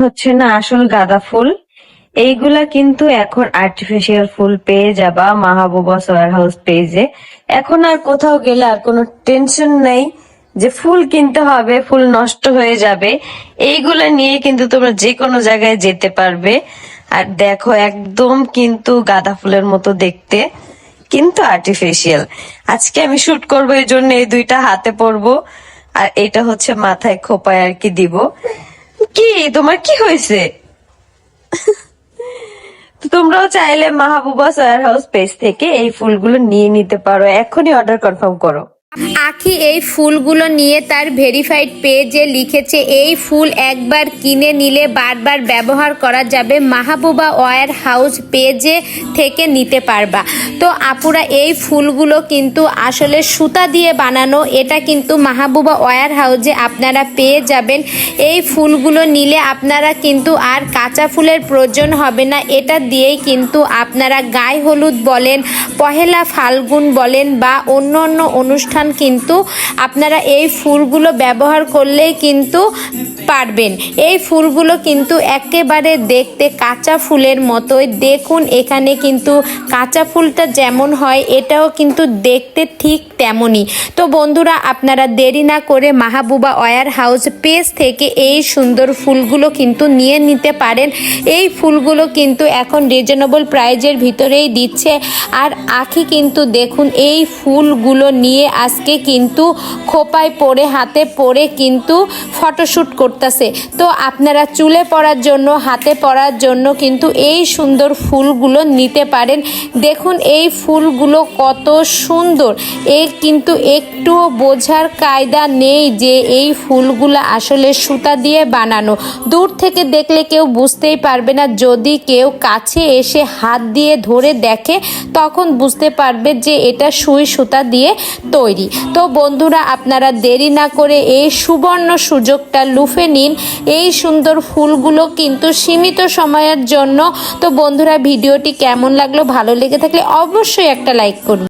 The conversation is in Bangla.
হচ্ছে না আসল গাঁদা ফুল। এইগুলা কিন্তু এখন আর্টিফিশিয়াল ফুল পেয়ে যাবা মাহবুবা সোয়ার হাউস পেজে। এখন আর কোথাও গেলে আর কোনো টেনশন নাই যে ফুল কিনতে হবে, ফুল নষ্ট হয়ে যাবে। এইগুলা নিয়ে কিন্তু তোমরা যে কোনো জায়গায় যেতে পারবে। আর দেখো একদম কিন্তু গাঁদা ফুলের মতো দেখতে, কিন্তু আর্টিফিশিয়াল। আজকে আমি শুট করবো, এই জন্য এই দুইটা হাতে পরবো, আর এটা হচ্ছে মাথায় খোপায় আর কি দিব। কি তোমার কি হয়েছে? তো তোমরাও চাইলে মাহবুবা সোয়ার হাউস পেজ থেকে এই ফুলগুলো নিয়ে নিতে পারো, এখনই অর্ডার কনফার্ম করো। আখি এই ফুলগুলো নিয়ে তার ভেরিফাইড পেজে লিখেছে এই ফুল একবার কিনে নিলে বারবার ব্যবহার করা যাবে, মাহবুবা ওয়্যার হাউস পেজে থেকে নিতে পারবা। তো আপুরা এই ফুলগুলো কিন্তু আসলে সুতা দিয়ে বানানো, এটা কিন্তু মাহবুবা ওয়্যার হাউসে আপনারা পেয়ে যাবেন। এই ফুলগুলো নিলে আপনারা কিন্তু আর কাঁচা ফুলের প্রয়োজন হবে না, এটা দিয়েই কিন্তু আপনারা গায়ে হলুদ বলেন, পহেলা ফাল্গুন বলেন বা অন্য অন্য অনুষ্ঠান কিন্তু আপনারা এই ফুলগুলো ব্যবহার করলেই কিন্তু পারবেন। এই ফুলগুলো কিন্তু একেবারে দেখতে কাঁচা ফুলের মতোই, দেখুন এখানে কিন্তু কাঁচা ফুলটা যেমন হয় এটাও কিন্তু দেখতে ঠিক তেমনই। তো বন্ধুরা আপনারা দেরি না করে মাহবুবা ওয়্যার হাউস পেজ থেকে এই সুন্দর ফুলগুলো কিন্তু নিয়ে নিতে পারেন। এই ফুলগুলো কিন্তু এখন রিজনেবল প্রাইজের ভিতরেই দিচ্ছে। আর আখি কিন্তু দেখুন এই ফুলগুলো নিয়ে আজকে কিন্তু খোপায় পরে হাতে পরে কিন্তু ফটোশ্যুট করতেছে। তো আপনারা চুলে পরার জন্য, হাতে পরার জন্য কিন্তু এই সুন্দর ফুলগুলো নিতে পারেন। দেখুন এই ফুলগুলো কত সুন্দর, এর কিন্তু একটুও বোঝার কায়দা নেই যে এই ফুলগুলো আসলে সুতা দিয়ে বানানো। দূর থেকে দেখলে কেউ বুঝতেই পারবে না, যদি কেউ কাছে এসে হাত দিয়ে ধরে দেখে তখন বুঝতে পারবে যে এটা সুই সুতা দিয়ে তৈরি। তো বন্ধুরা আপনারা দেরি না করে এই সুবর্ণ সুযোগটা লুফে নিন। এই সুন্দর ফুলগুলো কিন্তু সীমিত সময়ের জন্য। তো বন্ধুরা ভিডিওটি কেমন লাগলো, ভালো লেগে থাকলে অবশ্যই একটা লাইক করুন।